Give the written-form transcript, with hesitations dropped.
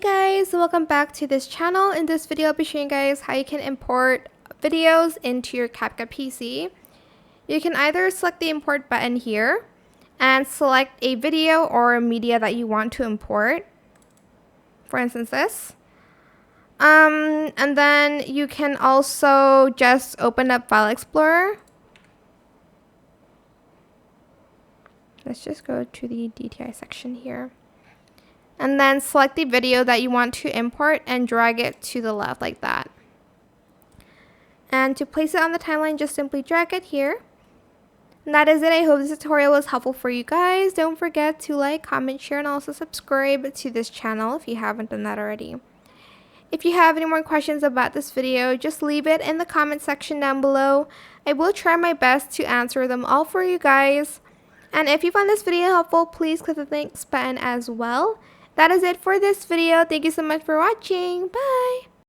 Hey guys, welcome back to this channel. In this video, I'll be showing you guys how you can import videos into your CapCut PC. You can either select the import button here and select a video or a media that you want to import. For instance, this. And then you can also just open up File Explorer. Let's just go to the DTI section here. And then select the video that you want to import and drag it to the left like that. And to place it on the timeline, just simply drag it here. And that is it. I hope this tutorial was helpful for you guys. Don't forget to like, comment, share, and also subscribe to this channel if you haven't done that already. If you have any more questions about this video, just leave it in the comment section down below. I will try my best to answer them all for you guys. And if you found this video helpful, please click the thanks button as well. That is it for this video. Thank you so much for watching. Bye!